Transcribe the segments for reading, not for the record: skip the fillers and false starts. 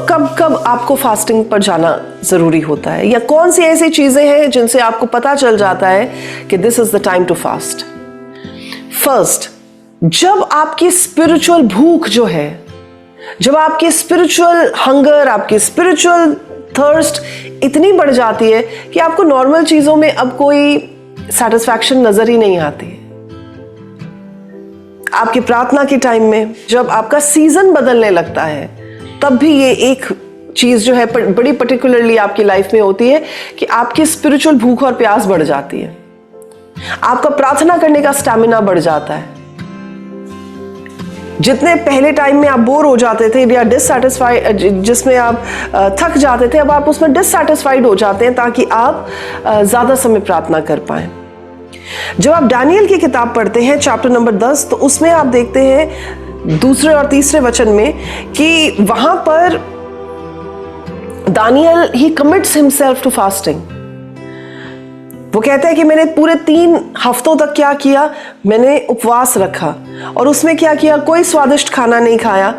कब कब आपको फास्टिंग पर जाना जरूरी होता है, या कौन सी ऐसी चीजें हैं जिनसे आपको पता चल जाता है कि this is the time to fast? First, जब आपकी स्पिरिचुअल भूख जो है, जब आपकी स्पिरिचुअल हंगर, आपकी स्पिरिचुअल थर्स्ट इतनी बढ़ जाती है कि आपको नॉर्मल चीजों में अब कोई सेटिस्फैक्शन नजर ही नहीं आती। आपकी प्रार्थना के टाइम में जब आपका सीजन बदलने लगता है, तब भी ये एक चीज जो है बड़ी पर्टिकुलरली आपकी लाइफ में होती है कि आपकी स्पिरिचुअल भूख और प्यास बढ़ जाती है, आपका प्रार्थना करने का स्टैमिना बढ़ जाता है। जितने पहले टाइम में आप बोर हो जाते थे या डिससैटिस्फाइड, जिसमें आप थक जाते थे, अब आप उसमें डिससैटिस्फाइड हो जाते हैं ताकि आप ज्यादा समय प्रार्थना कर पाए। जब आप दानियल की किताब पढ़ते हैं चैप्टर नंबर 10, तो उसमें आप देखते हैं दूसरे और तीसरे वचन में कि वहां पर Daniel he commits himself to fasting. वो कहता है कि मैंने पूरे 3 हफ्तों तक क्या किया, मैंने उपवास रखा, और उसमें क्या किया, कोई स्वादिष्ट खाना नहीं खाया,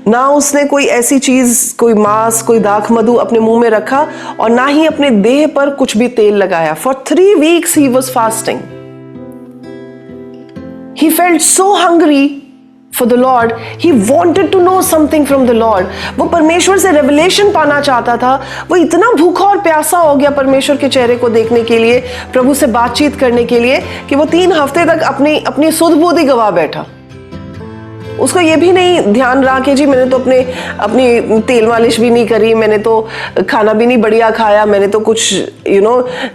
ना उसने कोई ऐसी चीज, कोई मांस, कोई दाख मधु अपने मुंह में रखा, और ना ही अपने देह पर कुछ भी तेल लगाया। For 3 weeks he was fasting. He felt so hungry for the Lord. He wanted to know something from the Lord. वो परमेश्वर से रेवलेशन पाना चाहता था। वो इतना भूखा और प्यासा हो गया परमेश्वर के चेहरे को देखने के लिए, प्रभु से बातचीत करने के लिए, कि वो 3 हफ्ते तक अपनी सुध बुध ही गवा बैठा। उसको ये भी नहीं ध्यान रहा कि जी मैंने तो अपनी तेल मालिश भी नहीं करी, मैंने तो खाना भी नहीं बढ़िया खाया, मैंने तो कुछ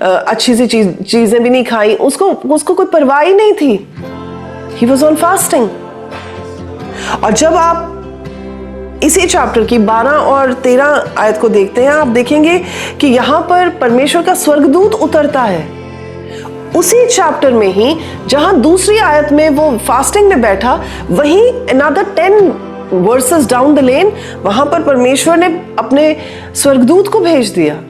अच्छी सी चीजें भी नहीं खाई। उसको कोई परवाह ही नहीं थी। He was on fasting. और जब आप इसी चैप्टर की 12 और 13 आयत को देखते हैं, आप देखेंगे कि यहां पर परमेश्वर का स्वर्गदूत उतरता है। उसी चैप्टर में ही जहां दूसरी आयत में वो फास्टिंग में बैठा, वहीं another 10 verses down the lane वहां पर परमेश्वर ने अपने स्वर्गदूत को भेज दिया,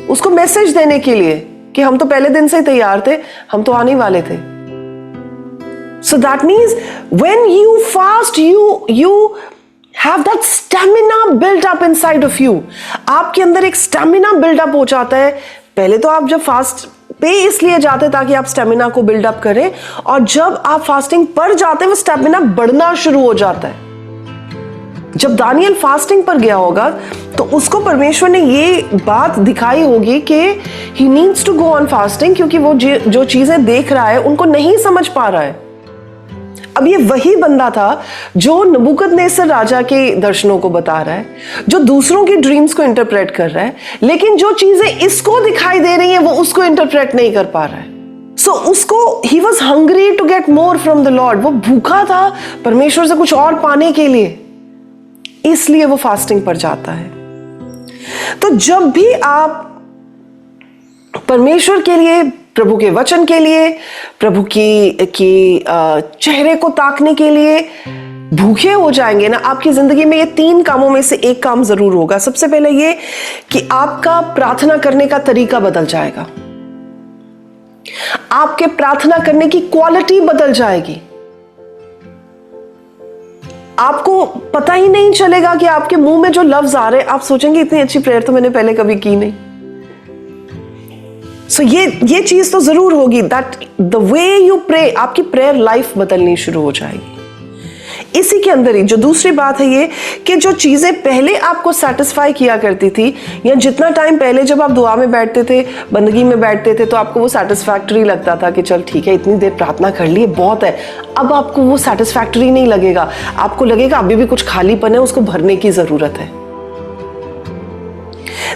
उसको मैसेज देने के लिए कि हम तो पहले दिन से ही तैयार थे, हम तो आने वाले थे। So that means when you fast, you have that stamina built up inside of you. आपके अंदर एक स्टैमिना बिल्डअप हो जाता है। पहले तो आप जब फास्ट पे इसलिए जाते ताकि आप स्टैमिना को बिल्डअप करें, और जब आप फास्टिंग पर जाते हैं वो स्टैमिना बढ़ना शुरू हो जाता है। जब दानियल फास्टिंग पर गया होगा तो उसको परमेश्वर ने ये बात दिखाई होगी कि he needs to go on fasting, क्योंकि वो जो चीजें देख रहा है उनको नहीं समझ पा रहा है। अब ये वही बंदा था जो नबूकदनेस्सर राजा के दर्शनों को बता रहा है, जो दूसरों की ड्रीम्स को इंटरप्रेट कर रहा है, लेकिन जो चीजें इसको दिखाई दे रही हैं वो उसको इंटरप्रेट नहीं कर पा रहा है। सो उसको he was hungry to get more from the Lord. वो भूखा था परमेश्वर से कुछ और पाने के लिए, इसलिए वो फास्टिंग पर जाता है। तो जब भी आप परमेश्वर के लिए, प्रभु के वचन के लिए, प्रभु की चेहरे को ताकने के लिए भूखे हो जाएंगे ना, आपकी जिंदगी में ये 3 कामों में से एक काम जरूर होगा। सबसे पहले ये कि आपका प्रार्थना करने का तरीका बदल जाएगा, आपके प्रार्थना करने की क्वालिटी बदल जाएगी। आपको पता ही नहीं चलेगा कि आपके मुंह में जो लफ्ज आ रहे हैं, आप सोचेंगे इतनी अच्छी प्रेयर तो मैंने पहले कभी की नहीं। सो ये चीज तो जरूर होगी, that the way you pray, आपकी प्रेयर लाइफ बदलनी शुरू हो जाएगी। इसी के अंदर ही जो दूसरी बात है ये कि जो चीजें पहले आपको सेटिस्फाई किया करती थी, या जितना टाइम पहले जब आप दुआ में बैठते थे, बंदगी में बैठते थे, तो आपको वो सेटिस्फैक्टरी लगता था कि चल ठीक है, इतनी देर प्रार्थना कर ली बहुत है। अब आपको वो सेटिस्फैक्टरी नहीं लगेगा, आपको लगेगा अभी भी कुछ खालीपन है, उसको भरने की जरूरत है।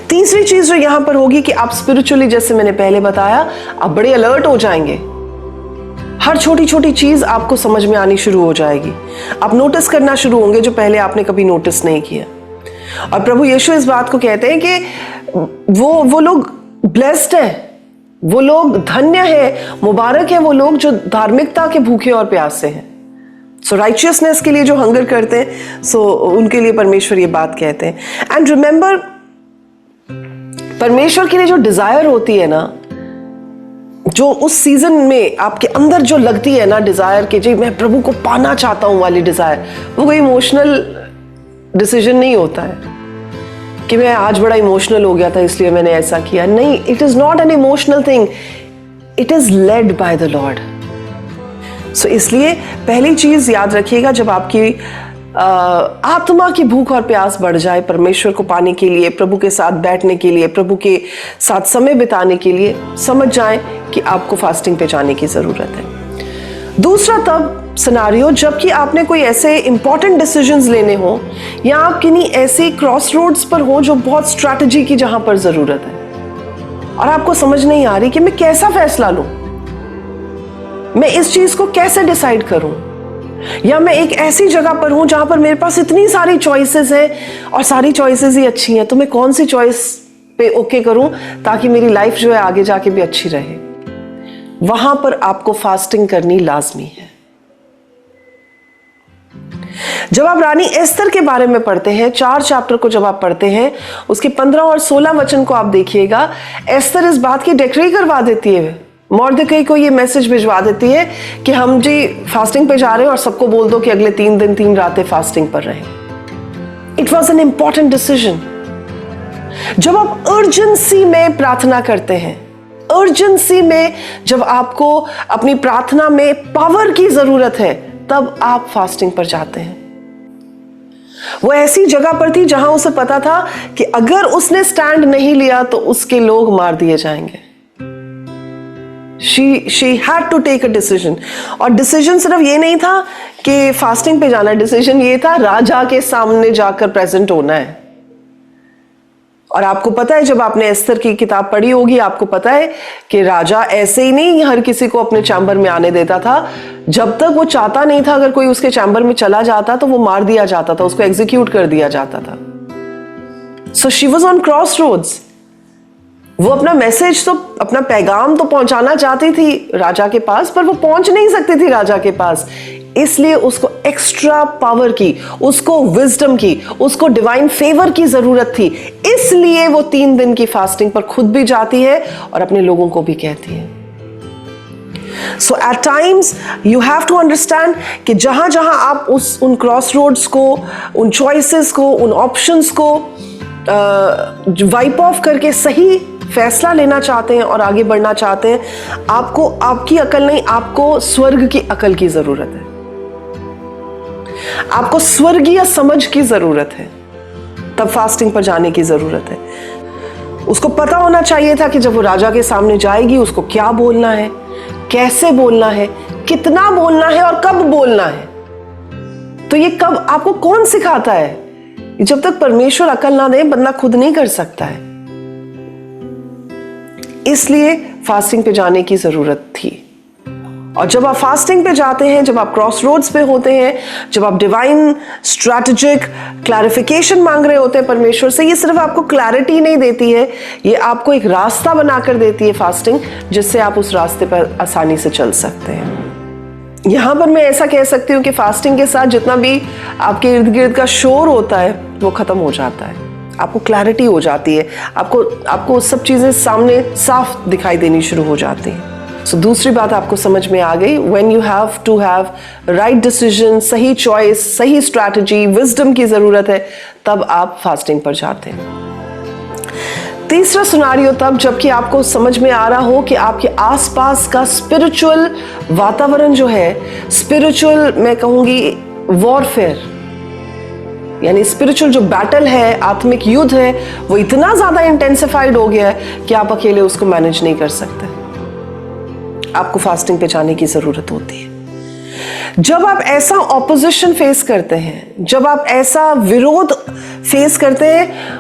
तीसरी चीज जो यहां पर होगी कि आप स्पिरिचुअली, जैसे मैंने पहले बताया, आप बड़े अलर्ट हो जाएंगे। हर छोटी छोटी चीज आपको समझ में आनी शुरू हो जाएगी, आप नोटिस करना शुरू होंगे जो पहले आपने कभी नोटिस नहीं किया। और प्रभु यीशु इस बात को कहते हैं कि वो लोग ब्लेस्ड हैं, वो लोग धन्य हैं, मुबारक है वो लोग जो धार्मिकता के भूखे और प्यासे हैं। सो राइचियसनेस के लिए जो हंगर करते हैं, सो उनके लिए परमेश्वर ये बात कहते हैं। एंड रिमेंबर, परमेश्वर के लिए जो डिजायर होती है ना, जो उस सीजन में आपके अंदर जो लगती है ना डिजायर कि जी मैं प्रभु को पाना चाहता हूं वाली डिजायर, वो कोई इमोशनल डिसीजन नहीं होता है। कि मैं आज बड़ा इमोशनल हो गया था इसलिए मैंने ऐसा किया। नहीं, it is not an emotional thing, it is led by the Lord. So इसलिए पहली चीज याद रखिएगा, जब आपकी आत्मा की भूख और प्यास बढ़ जाए परमेश्वर को पाने के लिए, प्रभु के साथ बैठने के लिए, प्रभु के साथ समय बिताने के लिए, समझ जाएं कि आपको फास्टिंग पे जाने की जरूरत है। दूसरा तब सिनारियो जबकि आपने कोई ऐसे इंपॉर्टेंट डिसीजंस लेने हो या आप किन्हीं ऐसे क्रॉस रोड्स पर हो जो बहुत स्ट्रैटेजी की जहां पर जरूरत है और आपको समझ नहीं आ रही कि मैं कैसा फैसला लूं, मैं इस चीज को कैसे डिसाइड करूं, या मैं एक ऐसी जगह पर हूं जहां पर मेरे पास इतनी सारी चॉइसेस हैं और सारी चॉइसेस ही अच्छी हैं, तो मैं कौन सी चॉइस पे ओके करूं ताकि मेरी लाइफ जो है आगे जाके भी अच्छी रहे। वहां पर आपको फास्टिंग करनी लाजमी है। जब आप रानी एस्तर के बारे में पढ़ते हैं, 4 चैप्टर को जब आप पढ़ते हैं, उसके 15 और 16 वचन को आप देखिएगा, एस्तर इस बात की डिक्री करवा देती है, मॉर्देकाई को ये मैसेज भिजवा देती है कि हम जी फास्टिंग पे जा रहे हैं और सबको बोल दो कि अगले 3 दिन 3 रातें फास्टिंग पर रहें। It was an important decision. जब आप अर्जेंसी में प्रार्थना करते हैं, अर्जेंसी में जब आपको अपनी प्रार्थना में पावर की जरूरत है, तब आप फास्टिंग पर जाते हैं। वो ऐसी जगह पर थी जहां उसे पता था कि अगर उसने स्टैंड नहीं लिया तो उसके लोग मार दिए जाएंगे। She had to take a decision। और डिसीजन सिर्फ ये नहीं था कि फास्टिंग पे जाना है, डिसीजन ये था राजा के सामने जाकर प्रेजेंट होना है। और आपको पता है, जब आपने एस्तर की किताब पढ़ी होगी, आपको पता है कि राजा ऐसे ही नहीं हर किसी को अपने चैम्बर में आने देता था। जब तक वो चाहता नहीं था, अगर कोई उसके चैम्बर में चला जाता तो वो मार दिया जाता था, उसको एग्जीक्यूट कर दिया जाता था। So she was on crossroads. वो अपना मैसेज तो, अपना पैगाम तो पहुंचाना चाहती थी राजा के पास, पर वो पहुंच नहीं सकती थी राजा के पास, इसलिए उसको एक्स्ट्रा पावर की, उसको विजडम की, उसको डिवाइन फेवर की जरूरत थी। इसलिए वो 3 दिन की फास्टिंग पर खुद भी जाती है और अपने लोगों को भी कहती है। So at times you have to understand कि जहां जहां आप उन क्रॉस रोड्स को, उन चॉइसेस को, उन ऑप्शंस को वाइप ऑफ करके सही फैसला लेना चाहते हैं और आगे बढ़ना चाहते हैं, आपको आपकी अकल नहीं, आपको स्वर्ग की अकल की जरूरत है। आपको स्वर्गीय समझ की जरूरत है, तब फास्टिंग पर जाने की जरूरत है। उसको पता होना चाहिए था कि जब वो राजा के सामने जाएगी उसको क्या बोलना है, कैसे बोलना है, कितना बोलना है और कब बोलना है। तो ये कब आपको कौन सिखाता है? जब तक परमेश्वर अकल ना दे, बंदा खुद नहीं कर सकता है। इसलिए फास्टिंग पे जाने की जरूरत थी। और जब आप फास्टिंग पे जाते हैं, जब आप क्रॉस रोड्स पे होते हैं, जब आप डिवाइन स्ट्रैटेजिक क्लैरिफिकेशन मांग रहे होते हैं परमेश्वर से, ये सिर्फ आपको क्लैरिटी नहीं देती है, ये आपको एक रास्ता बनाकर देती है फास्टिंग, जिससे आप उस रास्ते पर आसानी से चल सकते हैं। यहां पर मैं ऐसा कह सकती हूँ कि फास्टिंग के साथ जितना भी आपके इर्द गिर्द का शोर होता है वो खत्म हो जाता है। आपको क्लैरिटी हो जाती है, आपको सब चीजें सामने साफ दिखाई देनी शुरू हो जाती हैं। सो दूसरी बात आपको समझ में आ गई, when you have to have right decision, सही चॉइस, सही स्ट्रैटेजी, विजडम की जरूरत है, तब आप फास्टिंग पर जाते हैं। तीसरा सिनेरियो तब जबकि आपको समझ में आ रहा हो कि आपके आसपास का स्पिरिचुअल वातावरण जो है, स्पिरिचुअल मैं कहूंगी वॉरफेयर, यानी स्पिरिचुअल जो बैटल है, आत्मिक युद्ध है, वो इतना ज्यादा इंटेंसिफाइड हो गया है कि आप अकेले उसको मैनेज नहीं कर सकते। आपको फास्टिंग पे जाने की जरूरत होती है। जब आप ऐसा ऑपोजिशन फेस करते हैं, जब आप ऐसा विरोध फेस करते हैं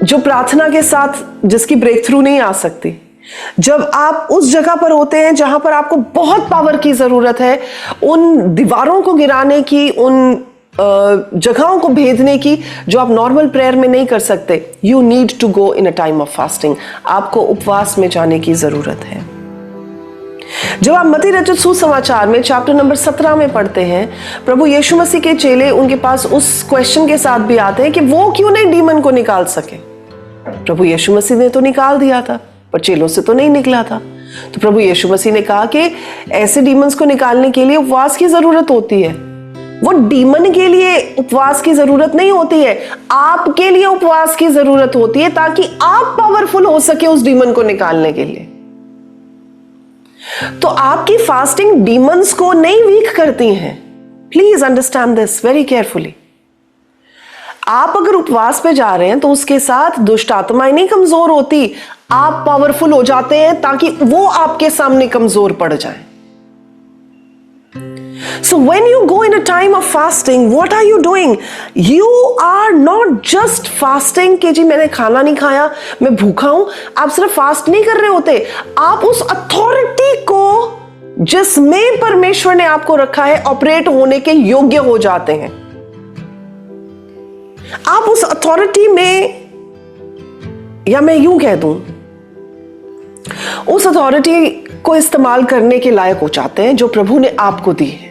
जो प्रार्थना के साथ जिसकी ब्रेक थ्रू नहीं आ सकती, जब आप उस जगह पर होते हैं जहां पर आपको बहुत पावर की जरूरत है, उन दीवारों को गिराने की, उन जगहों को भेदने की जो आप नॉर्मल प्रेयर में नहीं कर सकते, you need to go in a time of fasting. आपको उपवास में जाने की जरूरत है। जब आप मत्ती रचित सुसमाचार में चैप्टर नंबर 17 में पढ़ते हैं, प्रभु यीशु मसीह के चेले उनके पास उस क्वेश्चन के साथ भी आते हैं कि वो क्यों नहीं डीमन को निकाल सके। प्रभु यीशु मसीह ने तो निकाल दिया था, पर चेलों से तो नहीं निकला था। तो प्रभु यीशु मसीह ने कहा कि ऐसे डीमंस को निकालने के लिए उपवास की जरूरत होती है। वो डीमन के लिए उपवास की जरूरत नहीं होती है, आपके लिए उपवास की जरूरत होती है, ताकि आप पावरफुल हो सके उस डीमन को निकालने के लिए। तो आपकी फास्टिंग डीमंस को नहीं वीक करती हैं। Please understand this very carefully. आप अगर उपवास पे जा रहे हैं तो उसके साथ दुष्ट आत्माएं नहीं कमजोर होती, आप पावरफुल हो जाते हैं ताकि वो आपके सामने कमजोर पड़ जाए। So when you go in a time of fasting, what are you doing? You are not just fasting कि जी मैंने खाना नहीं खाया, मैं भूखा हूं। आप सिर्फ फास्ट नहीं कर रहे होते, आप उस अथॉरिटी को जिसमें परमेश्वर ने आपको रखा है ऑपरेट होने के योग्य हो जाते हैं। आप उस अथॉरिटी में, या मैं यूं कह दूं, उस अथॉरिटी को इस्तेमाल करने के लायक हो जाते हैं जो प्रभु ने आपको दी है।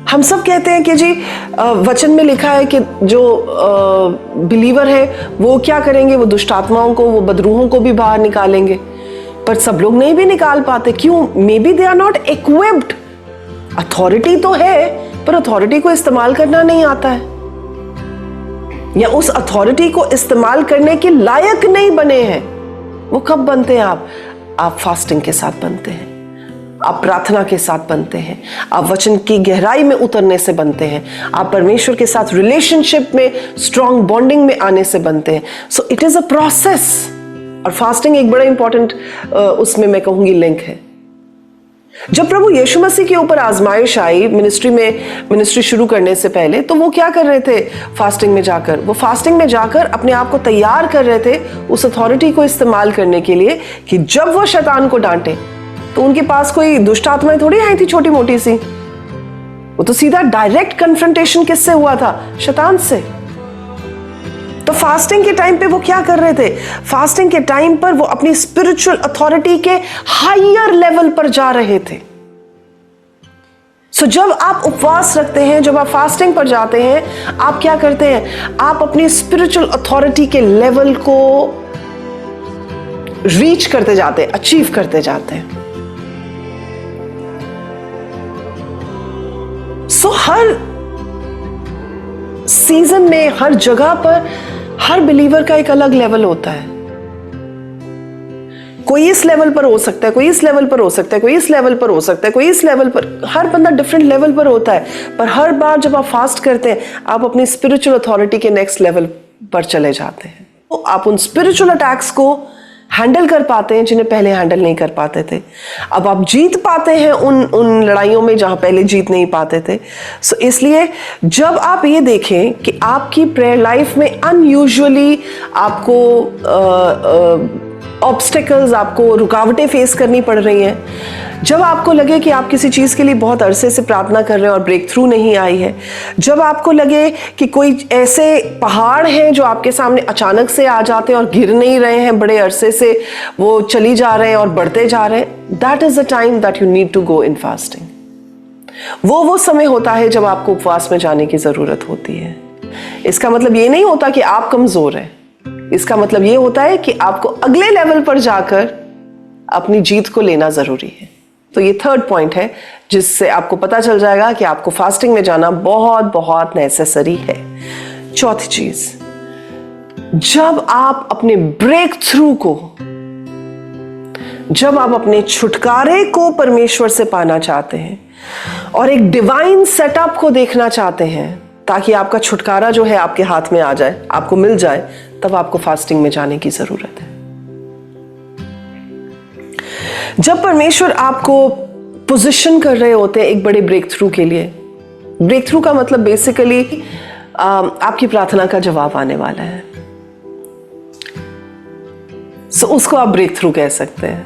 हम सब कहते हैं कि जी वचन में लिखा है कि जो बिलीवर है वो क्या करेंगे, वो दुष्ट आत्माओं को, वो बदरूहों को भी बाहर निकालेंगे, पर सब लोग नहीं भी निकाल पाते। क्यों? Maybe they are not equipped. Authority तो है, पर अथॉरिटी को इस्तेमाल करना नहीं आता है, या उस अथॉरिटी को इस्तेमाल करने के लायक नहीं बने हैं। वो कब बनते हैं? आप फास्टिंग के साथ बनते हैं, आप प्रार्थना के साथ बनते हैं, आप वचन की गहराई में उतरने से बनते हैं, आप परमेश्वर के साथ रिलेशनशिप में स्ट्रॉन्ग बॉन्डिंग में आने से बनते हैं। So it is a process, और फास्टिंग एक बड़ा इंपॉर्टेंट उसमें मैं कहूंगी लिंक है। जब प्रभु यीशु मसीह के ऊपर आजमाइश आई मिनिस्ट्री शुरू करने से पहले, तो वो क्या कर रहे थे? फास्टिंग में जाकर, वो फास्टिंग में जाकर अपने आप को तैयार कर रहे थे उस अथॉरिटी को इस्तेमाल करने के लिए कि जब वो शैतान को डांटे तो उनके पास कोई दुष्ट आत्माएं थोड़ी आई थी छोटी मोटी सी, वो तो सीधा डायरेक्ट कन्फ्रंटेशन किससे हुआ था? शैतान से। तो फास्टिंग के टाइम पे वो क्या कर रहे थे? फास्टिंग के टाइम पर वो अपनी स्पिरिचुअल अथॉरिटी के हायर लेवल पर जा रहे थे। सो जब आप उपवास रखते हैं, जब आप फास्टिंग पर जाते हैं, आप क्या करते हैं? आप अपनी स्पिरिचुअल अथॉरिटी के लेवल को रीच करते जाते हैं, अचीव करते जाते हैं। सो हर सीजन में, हर जगह पर, हर बिलीवर का एक अलग लेवल होता है। कोई इस लेवल पर हो सकता है, कोई इस लेवल पर हो सकता है, कोई इस लेवल पर हो सकता है, कोई इस लेवल पर, हर बंदा डिफरेंट लेवल पर होता है। पर हर बार जब आप फास्ट करते हैं, आप अपनी स्पिरिचुअल अथॉरिटी के नेक्स्ट लेवल पर चले जाते हैं। तो आप उन स्पिरिचुअल अटैक्स को हैंडल कर पाते हैं जिन्हें पहले हैंडल नहीं कर पाते थे। अब आप जीत पाते हैं उन लड़ाइयों में जहां पहले जीत नहीं पाते थे। सो इसलिए जब आप ये देखें कि आपकी प्रेयर लाइफ में अनयूजुअली आपको ऑब्स्टिकल्स, आपको रुकावटें फेस करनी पड़ रही हैं, जब आपको लगे कि आप किसी चीज़ के लिए बहुत अरसे से प्रार्थना कर रहे हैं और ब्रेक थ्रू नहीं आई है, जब आपको लगे कि कोई ऐसे पहाड़ हैं जो आपके सामने अचानक से आ जाते हैं और गिर नहीं रहे हैं, बड़े अरसे से वो चली जा रहे हैं और बढ़ते जा रहे हैं, that is the time that you need to go in fasting. वो समय होता है जब आपको उपवास में जाने की ज़रूरत होती है। इसका मतलब ये नहीं होता कि आप कमज़ोर हैं, इसका मतलब ये होता है कि आपको अगले लेवल पर जाकर अपनी जीत को लेना ज़रूरी है। तो ये थर्ड पॉइंट है जिससे आपको पता चल जाएगा कि आपको फास्टिंग में जाना बहुत बहुत नेसेसरी है। चौथी चीज, जब आप अपने ब्रेक थ्रू को, जब आप अपने छुटकारे को परमेश्वर से पाना चाहते हैं और एक डिवाइन सेटअप को देखना चाहते हैं ताकि आपका छुटकारा जो है आपके हाथ में आ जाए, आपको मिल जाए, तब आपको फास्टिंग में जाने की जरूरत है। जब परमेश्वर आपको पोजीशन कर रहे होते हैं एक बड़े ब्रेक थ्रू के लिए, ब्रेक थ्रू का मतलब बेसिकली आपकी प्रार्थना का जवाब आने वाला है, सो उसको आप ब्रेक थ्रू कह सकते हैं,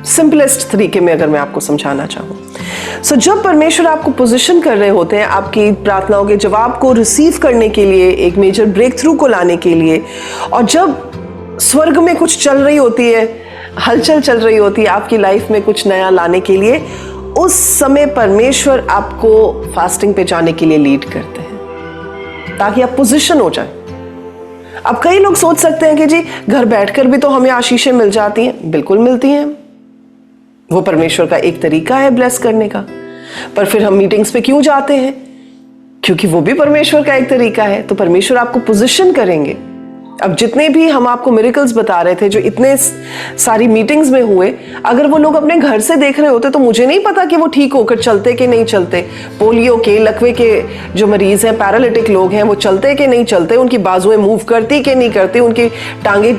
सिंपलेस्ट तरीके में अगर मैं आपको समझाना चाहूं। सो जब परमेश्वर आपको पोजीशन कर रहे होते हैं आपकी प्रार्थनाओं के जवाब को रिसीव करने के लिए, एक मेजर ब्रेक थ्रू को लाने के लिए, और जब स्वर्ग में कुछ चल रही होती है, हलचल चल रही होती है आपकी लाइफ में कुछ नया लाने के लिए, उस समय परमेश्वर आपको फास्टिंग पे जाने के लिए लीड करते हैं ताकि आप पोजीशन हो जाए। अब कई लोग सोच सकते हैं कि जी घर बैठकर भी तो हमें आशीषें मिल जाती हैं। बिल्कुल मिलती हैं, वो परमेश्वर का एक तरीका है ब्लेस करने का। पर फिर हम मीटिंग्स पे क्यों जाते हैं? क्योंकि वो भी परमेश्वर का एक तरीका है। तो परमेश्वर आपको पोजीशन करेंगे। अब जितने भी हम आपको मिरेकल्स बता रहे थे जो इतने सारी मीटिंग्स में हुए, अगर वो लोग अपने घर से देख रहे होते तो मुझे नहीं पता कि वो ठीक होकर चलते कि नहीं चलते। पोलियो के, लकवे के जो मरीज हैं, पैरालिटिक लोग हैं, वो चलते कि नहीं चलते, उनकी बाजुएं मूव करती कि नहीं करती, उनकी टांगे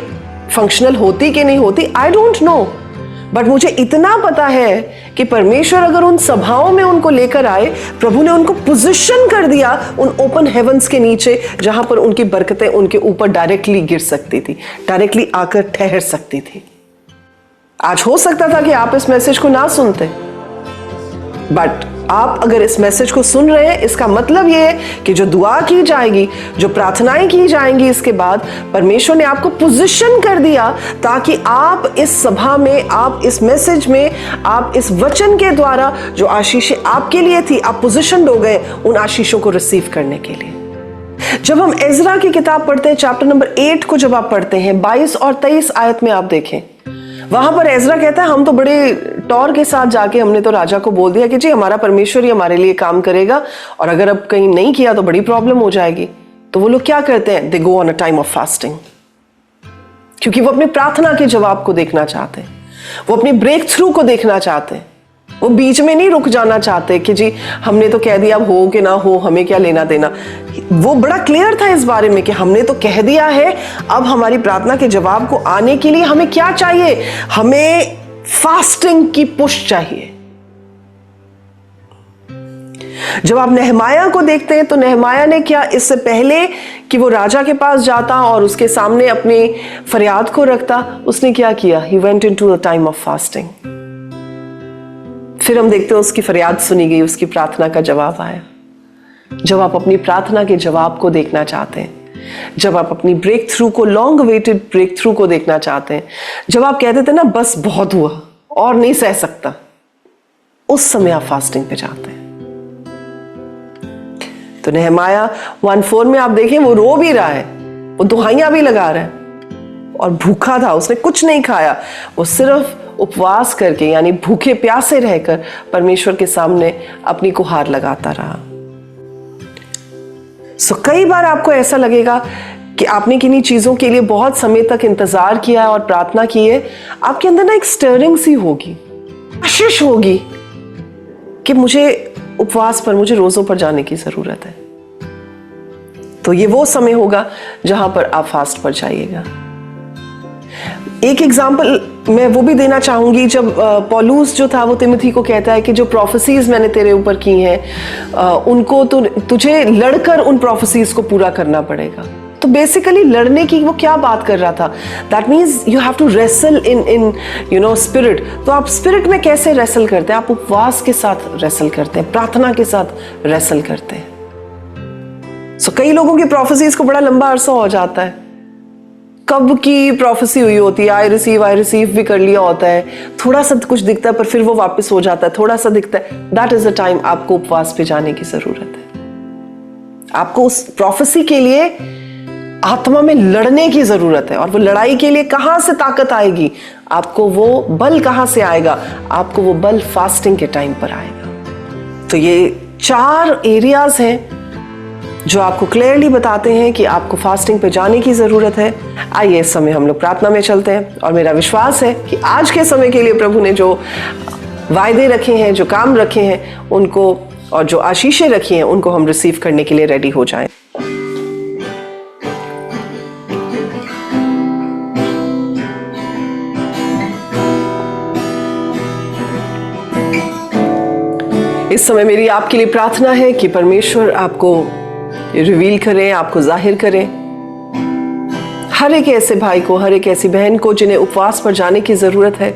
फंक्शनल होती कि नहीं होती, आई डोंट नो। बट मुझे इतना पता है कि परमेश्वर अगर उन सभाओं में उनको लेकर आए, प्रभु ने उनको पोजीशन कर दिया उन ओपन हेवंस के नीचे, जहां पर उनकी बरकतें उनके ऊपर डायरेक्टली गिर सकती थी, डायरेक्टली आकर ठहर सकती थी। आज हो सकता था कि आप इस मैसेज को ना सुनते, बट आप अगर इस मैसेज को सुन रहे हैं, इसका मतलब यह है कि जो दुआ की जाएगी, जो प्रार्थनाएं की जाएंगी, इसके बाद परमेश्वर ने आपको पोजीशन कर दिया ताकि आप इस सभा में, आप इस मैसेज में, आप इस वचन के द्वारा जो आशीषें आपके लिए थी, आप पोजीशनड हो गए उन आशीषों को रिसीव करने के लिए। जब हम एजरा की किताब पढ़ते हैं, चैप्टर नंबर 8 को जब आप पढ़ते हैं, 22 और 23 आयत में आप देखें, वहां पर एजरा कहता है हम तो बड़े टौर के साथ जाके हमने तो राजा को बोल दिया कि जी हमारा परमेश्वर ही हमारे लिए काम करेगा, और अगर अब कहीं नहीं किया तो बड़ी प्रॉब्लम हो जाएगी। तो वो लोग क्या करते हैं? They go on a time of fasting, क्योंकि वो अपनी प्रार्थना के जवाब को देखना चाहते हैं, वो अपनी ब्रेक थ्रू को देखना चाहते हैं। वो बीच में नहीं रुक जाना चाहते कि जी हमने तो कह दिया, अब हो कि ना हो हमें क्या लेना देना। वो बड़ा क्लियर था इस बारे में कि हमने तो कह दिया है, अब हमारी प्रार्थना के जवाब को आने के लिए हमें क्या चाहिए? हमें फास्टिंग की पुश चाहिए। जब आप नेहमाया को देखते हैं तो नेहमाया ने क्या, इससे पहले कि वो राजा के पास जाता और उसके सामने अपनी फरियाद को रखता, उसने क्या किया? He went into the time of fasting. फिर हम देखते हैं उसकी फरियाद सुनी गई, उसकी प्रार्थना का जवाब आया। जब आप अपनी प्रार्थना के जवाब को देखना चाहते हैं, जब आप अपनी ब्रेक थ्रू को, लॉन्ग अवेटेड ब्रेक थ्रू को देखना चाहते हैं, जब आप कहते थे ना बस बहुत हुआ और नहीं सह सकता, उस समय आप फास्टिंग पे जाते हैं। तो नेहमाया 1:4 में आप देखें, वो रो भी रहा है, वो दुहाइयां भी लगा रहा है और भूखा था, उसने कुछ नहीं खाया, वो सिर्फ उपवास करके यानी भूखे प्यासे रहकर परमेश्वर के सामने अपनी गुहार लगाता रहा। कई बार आपको ऐसा लगेगा कि आपने किन्हीं चीजों के लिए बहुत समय तक इंतजार किया है और प्रार्थना की है, आपके अंदर ना एक स्टरिंग सी होगी, कोशिश होगी कि मुझे उपवास पर, मुझे रोजों पर जाने की जरूरत है। तो ये वो समय होगा जहां पर आप फास्ट पर जाइएगा। एक एग्जाम्पल मैं वो भी देना चाहूंगी, जब पौलुस जो था वो तिमोथी को कहता है कि जो प्रोफेसीज मैंने तेरे ऊपर की हैं, उनको तो तुझे लड़कर उन प्रोफेसीज को पूरा करना पड़ेगा। तो बेसिकली लड़ने की वो क्या बात कर रहा था? That means you have to wrestle in you know spirit. तो आप स्पिरिट में कैसे रेसल करते हैं? आप उपवास के साथ रेसल करते हैं, प्रार्थना के साथ रेसल करते हैं। कई लोगों की प्रोफेसीज को बड़ा लंबा अरसा हो जाता है, कब की प्रोफेसी हुई होती है, आई रिसीव भी कर लिया होता है, थोड़ा सा कुछ दिखता है पर फिर वो वापस हो जाता है, थोड़ा सा दिखता है। दैट इज द टाइम आपको उपवास पे जाने की जरूरत है। आपको उस प्रोफेसी के लिए आत्मा में लड़ने की जरूरत है, और वो लड़ाई के लिए कहां से ताकत आएगी? आपको वो बल कहां से आएगा? आपको वो बल फास्टिंग के टाइम पर आएगा। तो ये 4 एरियाज हैं जो आपको क्लियरली बताते हैं कि आपको फास्टिंग पे जाने की जरूरत है। आइए इस समय हम लोग प्रार्थना में चलते हैं, और मेरा विश्वास है कि आज के समय के लिए प्रभु ने जो वायदे रखे हैं, जो काम रखे हैं उनको, और जो आशीषें रखी हैं उनको हम रिसीव करने के लिए रेडी हो जाएं। इस समय मेरी आपके लिए प्रार्थना है कि परमेश्वर आपको रिवील करें, आपको जाहिर करें। हर एक ऐसे भाई को, हर एक ऐसी बहन को जिन्हें उपवास पर जाने की जरूरत है,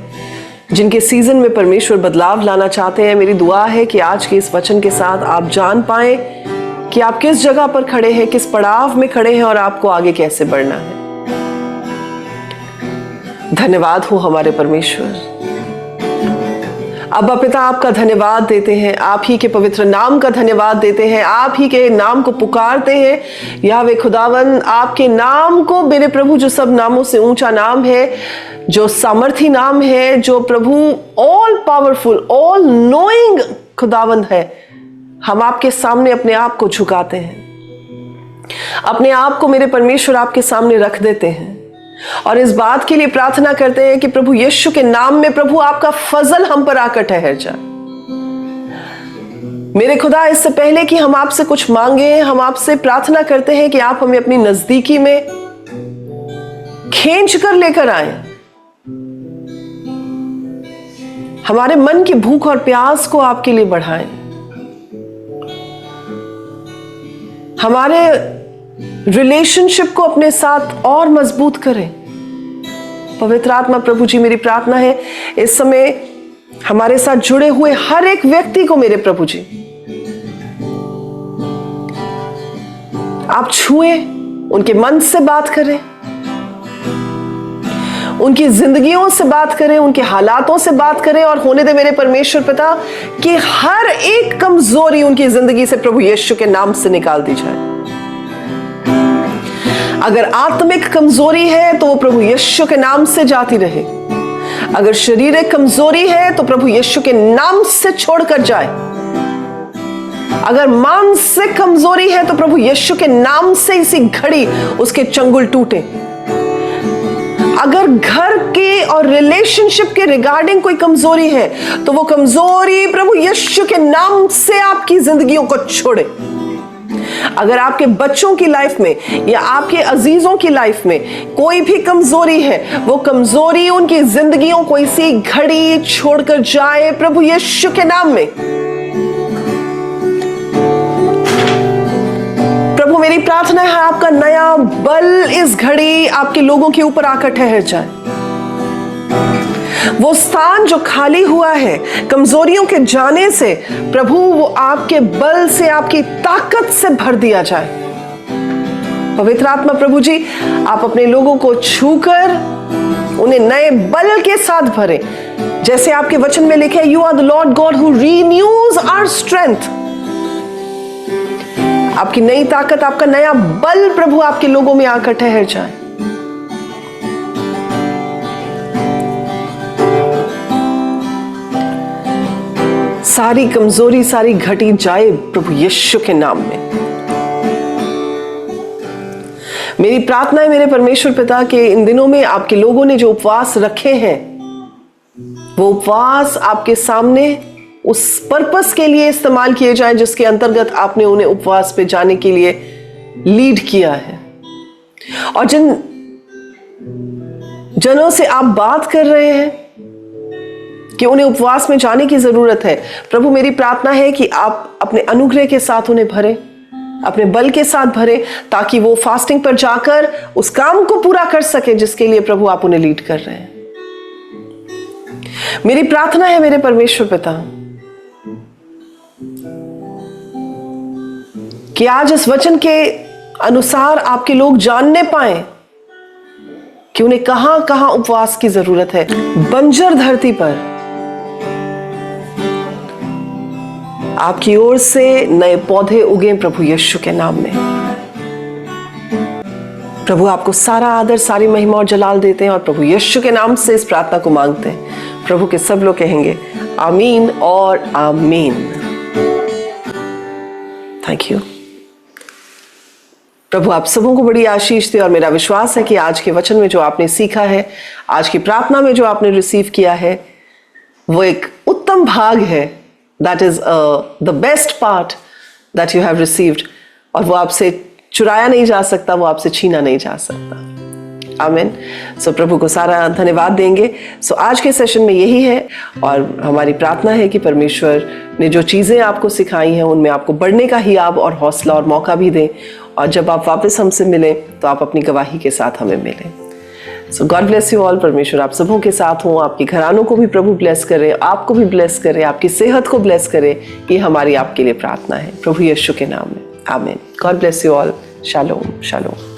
जिनके सीजन में परमेश्वर बदलाव लाना चाहते हैं, मेरी दुआ है कि आज के इस वचन के साथ आप जान पाए कि आप किस जगह पर खड़े हैं, किस पड़ाव में खड़े हैं और आपको आगे कैसे बढ़ना है। धन्यवाद हो हमारे परमेश्वर। अब्बा पिता, आपका धन्यवाद देते हैं, आप ही के पवित्र नाम का धन्यवाद देते हैं, आप ही के नाम को पुकारते हैं। यावे खुदावन, आपके नाम को, मेरे प्रभु, जो सब नामों से ऊंचा नाम है, जो सामर्थी नाम है, जो प्रभु ऑल पावरफुल, ऑल नोइंग खुदावंद है, हम आपके सामने अपने आप को झुकाते हैं, अपने आप को मेरे परमेश्वर आपके सामने रख देते हैं और इस बात के लिए प्रार्थना करते हैं कि प्रभु यीशु के नाम में प्रभु आपका फजल हम पर आकर ठहर जाए। मेरे खुदा, इससे पहले कि हम आपसे कुछ मांगे, हम आपसे प्रार्थना करते हैं कि आप हमें अपनी नजदीकी में खींच कर लेकर आए, हमारे मन की भूख और प्यास को आपके लिए बढ़ाएं, हमारे रिलेशनशिप को अपने साथ और मजबूत करें। पवित्र आत्मा प्रभु जी, मेरी प्रार्थना है इस समय हमारे साथ जुड़े हुए हर एक व्यक्ति को मेरे प्रभु जी आप छुए, उनके मन से बात करें, उनकी जिंदगियों से बात करें, उनके हालातों से बात करें और होने दे मेरे परमेश्वर पिता कि हर एक कमजोरी उनकी जिंदगी से प्रभु यीशु के नाम से निकाल दी जाए। अगर आत्मिक कमजोरी है तो वो प्रभु यीशु के नाम से जाती रहे, अगर शारीरिक कमजोरी है तो प्रभु यीशु के नाम से छोड़कर जाए, अगर मानसिक कमजोरी है तो प्रभु यीशु के नाम से इसी घड़ी उसके चंगुल टूटे। अगर घर के और रिलेशनशिप के रिगार्डिंग कोई कमजोरी है तो वो कमजोरी प्रभु यीशु के नाम से आपकी जिंदगियों को छोड़े। अगर आपके बच्चों की लाइफ में या आपके अजीजों की लाइफ में कोई भी कमजोरी है, वो कमजोरी उनकी जिंदगियों को इसी घड़ी छोड़कर जाए प्रभु यीशु के नाम में। प्रभु, मेरी प्रार्थना है आपका नया बल इस घड़ी आपके लोगों के ऊपर आकर ठहर जाए। वो स्थान जो खाली हुआ है कमजोरियों के जाने से, प्रभु वो आपके बल से, आपकी ताकत से भर दिया जाए। पवित्र आत्मा प्रभु जी, आप अपने लोगों को छूकर उन्हें नए बल के साथ भरे, जैसे आपके वचन में लिखे, you are the Lord God who renews our strength. आपकी नई ताकत, आपका नया बल प्रभु आपके लोगों में आकर ठहर जाए। सारी कमजोरी, सारी घटी जाए प्रभु यीशु के नाम में। मेरी प्रार्थना है मेरे परमेश्वर पिता के इन दिनों में आपके लोगों ने जो उपवास रखे हैं, वो उपवास आपके सामने उस पर्पस के लिए इस्तेमाल किए जाएं जिसके अंतर्गत आपने उन्हें उपवास पे जाने के लिए लीड किया है। और जिन जनों से आप बात कर रहे हैं कि उन्हें उपवास में जाने की जरूरत है, प्रभु मेरी प्रार्थना है कि आप अपने अनुग्रह के साथ उन्हें भरें, अपने बल के साथ भरें, ताकि वो फास्टिंग पर जाकर उस काम को पूरा कर सके जिसके लिए प्रभु आप उन्हें लीड कर रहे हैं। मेरी प्रार्थना है मेरे परमेश्वर पिता कि आज इस वचन के अनुसार आपके लोग जानने पाए कि उन्हें कहां कहां उपवास की जरूरत है। बंजर धरती पर आपकी ओर से नए पौधे उगे प्रभु यीशु के नाम में। प्रभु आपको सारा आदर, सारी महिमा और जलाल देते हैं और प्रभु यीशु के नाम से इस प्रार्थना को मांगते हैं। प्रभु के सब लोग कहेंगे आमीन और आमीन। Thank you. प्रभु आप सबों को बड़ी आशीष दे और मेरा विश्वास है कि आज के वचन में जो आपने सीखा है, आज की प्रार्थना में जो आपने रिसीव किया है, वो एक उत्तम भाग है। That is the best part that you have received, और वो आपसे चुराया नहीं जा सकता, वो आपसे छीना नहीं जा सकता। आमीन। सो प्रभु को सारा धन्यवाद देंगे। सो आज के सेशन में यही है और हमारी प्रार्थना है कि परमेश्वर ने जो चीज़ें आपको सिखाई हैं उनमें आपको बढ़ने का हियाब और हौसला और मौका भी दें, और जब आप वापस हमसे मिलें तो आप अपनी गवाही के साथ हमें मिलें। सो गॉड ब्लेस यू ऑल। परमेश्वर आप सबों के साथ हों, आपके घरानों को भी प्रभु ब्लेस करे, आपको भी ब्लेस करे, आपकी सेहत को ब्लेस करे। ये हमारी आपके लिए प्रार्थना है प्रभु यीशु के नाम में। आमीन। God bless you all. Shalom shalom.